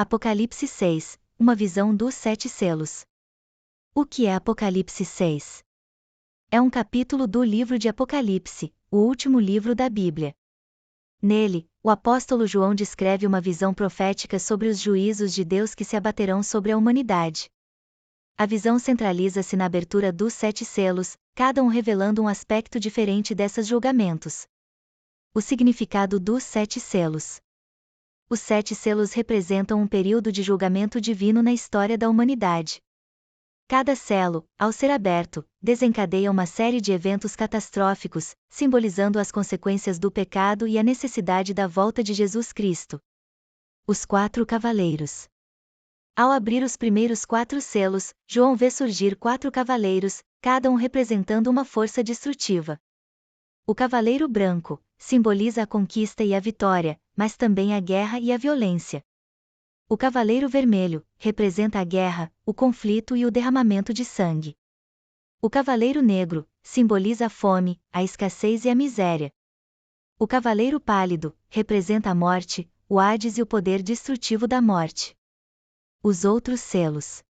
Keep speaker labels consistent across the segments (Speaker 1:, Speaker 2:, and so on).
Speaker 1: Apocalipse 6, uma visão dos 7 selos. O que é Apocalipse 6? É um capítulo do livro de Apocalipse, o último livro da Bíblia. Nele, o apóstolo João descreve uma visão profética sobre os juízos de Deus que se abaterão sobre a humanidade. A visão centraliza-se na abertura dos 7 selos, cada um revelando um aspecto diferente desses julgamentos. O significado dos 7 selos. Os 7 selos representam um período de julgamento divino na história da humanidade. Cada selo, ao ser aberto, desencadeia uma série de eventos catastróficos, simbolizando as consequências do pecado e a necessidade da volta de Jesus Cristo. Os 4 cavaleiros. Ao abrir os primeiros 4 selos, João vê surgir 4 cavaleiros, cada um representando uma força destrutiva. O cavaleiro branco simboliza a conquista e a vitória, mas também a guerra e a violência. O cavaleiro vermelho representa a guerra, o conflito e o derramamento de sangue. O cavaleiro negro simboliza a fome, a escassez e a miséria. O cavaleiro pálido representa a morte, o Hades e o poder destrutivo da morte. Os outros selos.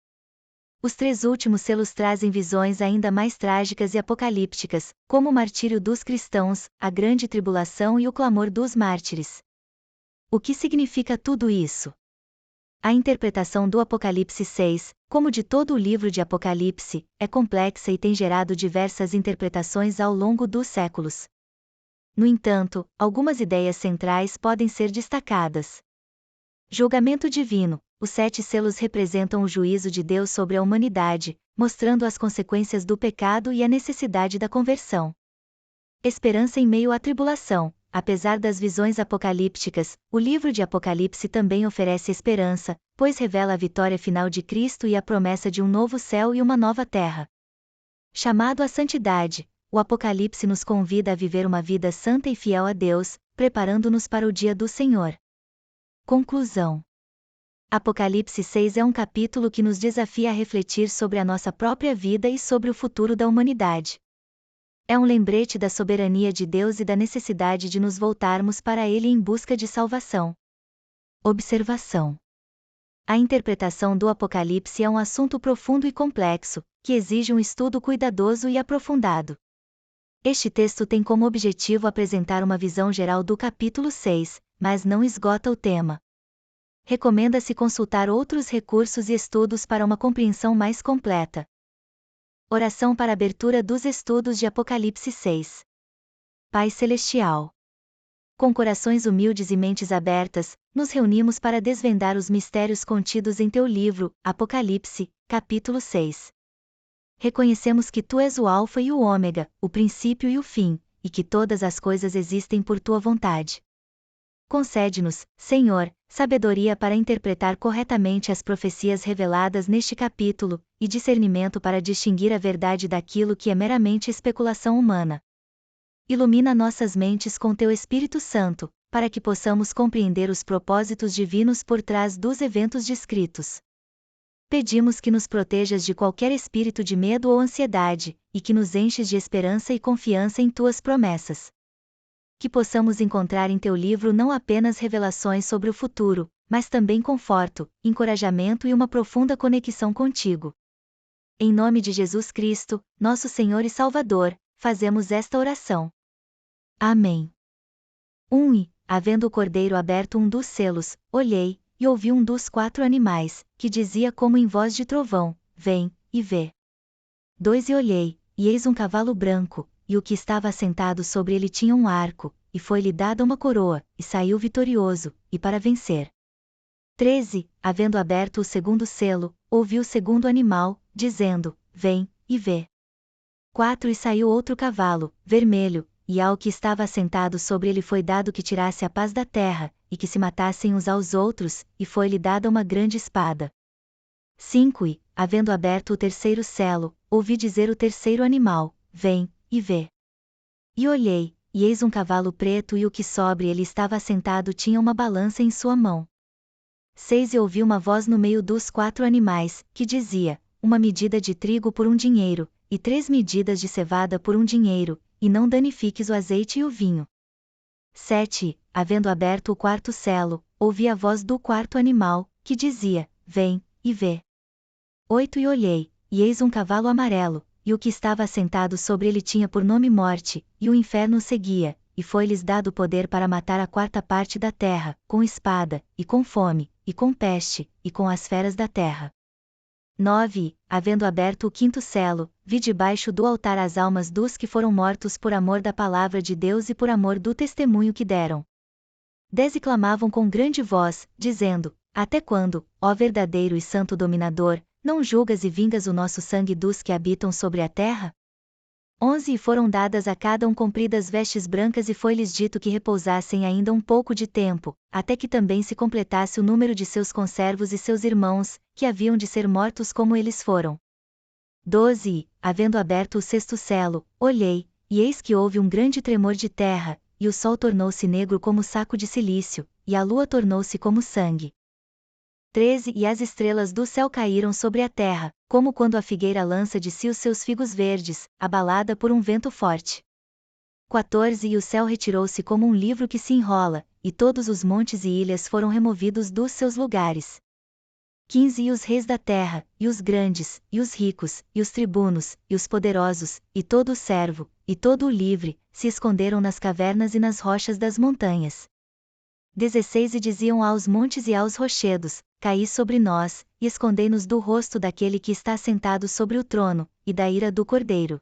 Speaker 1: Os 3 últimos selos trazem visões ainda mais trágicas e apocalípticas, como o martírio dos cristãos, a grande tribulação e o clamor dos mártires. O que significa tudo isso? A interpretação do Apocalipse 6, como de todo o livro de Apocalipse, é complexa e tem gerado diversas interpretações ao longo dos séculos. No entanto, algumas ideias centrais podem ser destacadas. Julgamento divino. Os 7 selos representam o juízo de Deus sobre a humanidade, mostrando as consequências do pecado e a necessidade da conversão. Esperança em meio à tribulação. Apesar das visões apocalípticas, o livro de Apocalipse também oferece esperança, pois revela a vitória final de Cristo e a promessa de um novo céu e uma nova terra. Chamado à santidade, o Apocalipse nos convida a viver uma vida santa e fiel a Deus, preparando-nos para o dia do Senhor. Conclusão. Apocalipse 6 é um capítulo que nos desafia a refletir sobre a nossa própria vida e sobre o futuro da humanidade. É um lembrete da soberania de Deus e da necessidade de nos voltarmos para Ele em busca de salvação. Observação. A interpretação do Apocalipse é um assunto profundo e complexo, que exige um estudo cuidadoso e aprofundado. Este texto tem como objetivo apresentar uma visão geral do capítulo 6, mas não esgota o tema. Recomenda-se consultar outros recursos e estudos para uma compreensão mais completa. Oração para a abertura dos estudos de Apocalipse 6. Pai Celestial. Com corações humildes e mentes abertas, nos reunimos para desvendar os mistérios contidos em teu livro, Apocalipse, capítulo 6. Reconhecemos que tu és o Alfa e o Ômega, o princípio e o fim, e que todas as coisas existem por tua vontade. Concede-nos, Senhor, sabedoria para interpretar corretamente as profecias reveladas neste capítulo, e discernimento para distinguir a verdade daquilo que é meramente especulação humana. Ilumina nossas mentes com teu Espírito Santo, para que possamos compreender os propósitos divinos por trás dos eventos descritos. Pedimos que nos protejas de qualquer espírito de medo ou ansiedade, e que nos enches de esperança e confiança em tuas promessas. Que possamos encontrar em teu livro não apenas revelações sobre o futuro, mas também conforto, encorajamento e uma profunda conexão contigo. Em nome de Jesus Cristo, nosso Senhor e Salvador, fazemos esta oração. Amém. 1. E, havendo o cordeiro aberto um dos selos, olhei, e ouvi um dos 4 animais, que dizia como em voz de trovão: Vem, e vê. 2. E olhei, e eis um cavalo branco, e o que estava assentado sobre ele tinha um arco, e foi-lhe dada uma coroa, e saiu vitorioso, e para vencer. 13. Havendo aberto o segundo selo, ouvi o segundo animal, dizendo: Vem, e vê. 4. E saiu outro cavalo, vermelho, e ao que estava assentado sobre ele foi dado que tirasse a paz da terra, e que se matassem uns aos outros, e foi-lhe dada uma grande espada. 5. E, havendo aberto o terceiro selo, ouvi dizer o terceiro animal: Vem, e vê. E olhei, e eis um cavalo preto e o que sobre ele estava assentado tinha uma balança em sua mão. 6. E ouvi uma voz no meio dos 4 animais, que dizia: Uma medida de trigo por 1 dinheiro, e 3 medidas de cevada por 1 dinheiro, e não danifiques o azeite e o vinho. 7. Havendo aberto o quarto selo, ouvi a voz do quarto animal, que dizia: Vem, e vê. 8 E olhei, e eis um cavalo amarelo, e o que estava assentado sobre ele tinha por nome Morte, e o inferno o seguia, e foi-lhes dado poder para matar a quarta parte da terra, com espada, e com fome, e com peste, e com as feras da terra. 9 Havendo aberto o quinto selo, vi debaixo do altar as almas dos que foram mortos por amor da palavra de Deus e por amor do testemunho que deram. 10 E clamavam com grande voz, dizendo: Até quando, ó verdadeiro e santo dominador, não julgas e vingas o nosso sangue dos que habitam sobre a terra? 11 E foram dadas a cada um compridas vestes brancas e foi-lhes dito que repousassem ainda um pouco de tempo, até que também se completasse o número de seus conservos e seus irmãos, que haviam de ser mortos como eles foram. 12 E, havendo aberto o sexto selo, olhei, e eis que houve um grande tremor de terra, e o sol tornou-se negro como saco de cilício, e a lua tornou-se como sangue. 13 E as estrelas do céu caíram sobre a terra, como quando a figueira lança de si os seus figos verdes, abalada por um vento forte. 14 E o céu retirou-se como um livro que se enrola, e todos os montes e ilhas foram removidos dos seus lugares. 15 E os reis da terra, e os grandes, e os ricos, e os tribunos, e os poderosos, e todo o servo, e todo o livre, se esconderam nas cavernas e nas rochas das montanhas. 16 E diziam aos montes e aos rochedos: Caí sobre nós, e escondei-nos do rosto daquele que está sentado sobre o trono, e da ira do Cordeiro.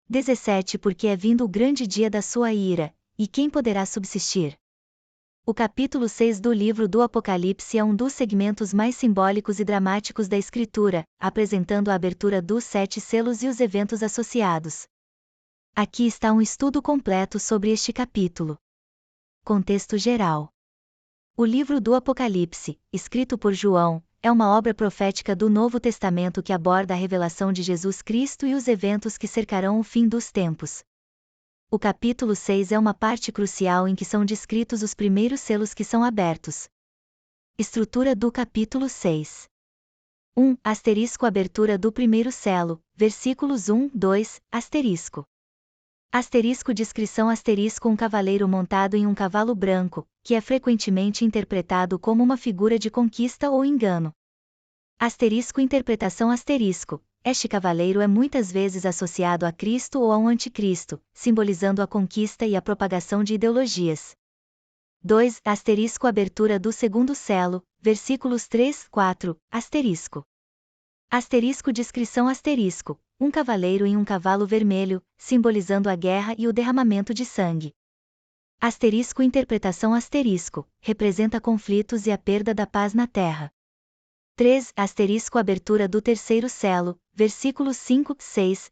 Speaker 1: 17 Porque é vindo o grande dia da sua ira, e quem poderá subsistir? O capítulo 6 do livro do Apocalipse é um dos segmentos mais simbólicos e dramáticos da Escritura, apresentando a abertura dos 7 selos e os eventos associados. Aqui está um estudo completo sobre este capítulo. Contexto geral. O livro do Apocalipse, escrito por João, é uma obra profética do Novo Testamento que aborda a revelação de Jesus Cristo e os eventos que cercarão o fim dos tempos. O capítulo 6 é uma parte crucial em que são descritos os primeiros selos que são abertos. Estrutura do capítulo 6. 1. Abertura do primeiro selo, versículos 1, 2, descrição um cavaleiro montado em um cavalo branco, que é frequentemente interpretado como uma figura de conquista ou engano. Interpretação este cavaleiro é muitas vezes associado a Cristo ou a um anticristo, simbolizando a conquista e a propagação de ideologias. 2. Abertura do segundo selo, versículos 3, 4, descrição um cavaleiro em um cavalo vermelho, simbolizando a guerra e o derramamento de sangue. Interpretação representa conflitos e a perda da paz na terra. 3. Abertura do terceiro selo, versículos 5, 6,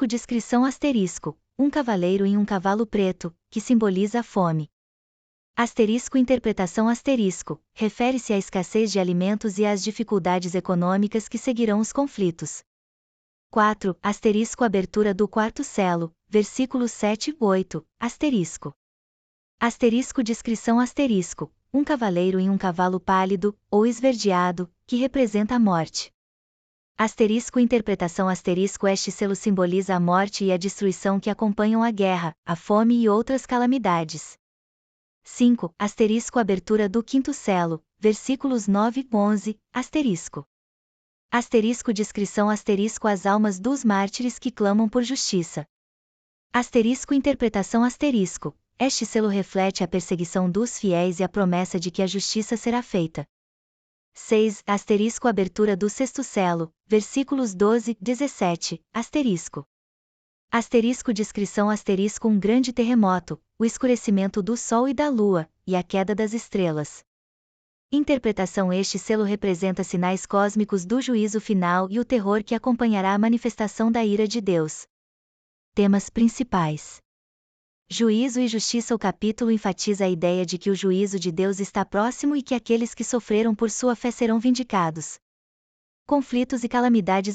Speaker 1: descrição um cavaleiro em um cavalo preto, que simboliza a fome. Interpretação refere-se à escassez de alimentos e às dificuldades econômicas que seguirão os conflitos. 4. Abertura do quarto selo, versículos 7 e 8, descrição um cavaleiro em um cavalo pálido, ou esverdeado, que representa a morte. Interpretação este selo simboliza a morte e a destruição que acompanham a guerra, a fome e outras calamidades. 5. Abertura do quinto selo, versículos 9 e 11, descrição as almas dos mártires que clamam por justiça. Interpretação este selo reflete a perseguição dos fiéis e a promessa de que a justiça será feita. 6. Abertura do sexto selo, versículos 12, 17, descrição um grande terremoto, o escurecimento do sol e da lua, e a queda das estrelas. Interpretação este selo representa sinais cósmicos do juízo final e o terror que acompanhará a manifestação da ira de Deus. Temas principais. Juízo e justiça. O capítulo enfatiza a ideia de que o juízo de Deus está próximo e que aqueles que sofreram por sua fé serão vindicados. Conflitos e calamidades.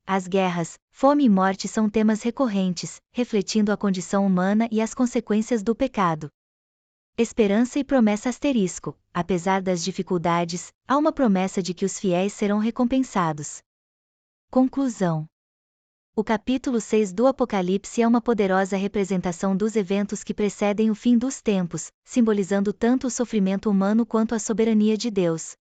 Speaker 1: As guerras, fome e morte são temas recorrentes, refletindo a condição humana e as consequências do pecado. Esperança e promessa. Apesar das dificuldades, há uma promessa de que os fiéis serão recompensados. Conclusão. O capítulo 6 do Apocalipse é uma poderosa representação dos eventos que precedem o fim dos tempos, simbolizando tanto o sofrimento humano quanto a soberania de Deus.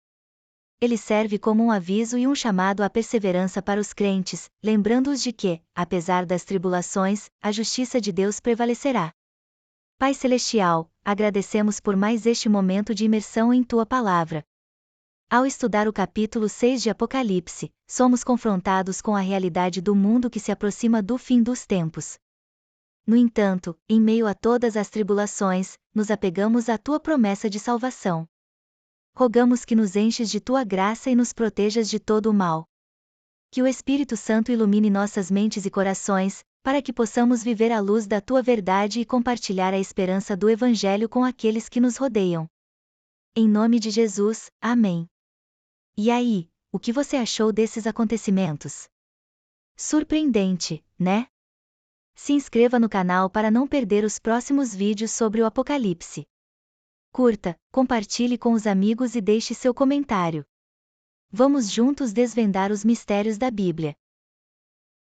Speaker 1: Ele serve como um aviso e um chamado à perseverança para os crentes, lembrando-os de que, apesar das tribulações, a justiça de Deus prevalecerá. Pai Celestial, agradecemos por mais este momento de imersão em Tua Palavra. Ao estudar o capítulo 6 de Apocalipse, somos confrontados com a realidade do mundo que se aproxima do fim dos tempos. No entanto, em meio a todas as tribulações, nos apegamos à Tua promessa de salvação. Rogamos que nos enches de Tua graça e nos protejas de todo o mal. Que o Espírito Santo ilumine nossas mentes e corações, para que possamos viver à luz da Tua verdade e compartilhar a esperança do Evangelho com aqueles que nos rodeiam. Em nome de Jesus, amém. E aí, o que você achou desses acontecimentos? Surpreendente, né? Se inscreva no canal para não perder os próximos vídeos sobre o Apocalipse. Curta, compartilhe com os amigos e deixe seu comentário. Vamos juntos desvendar os mistérios da Bíblia.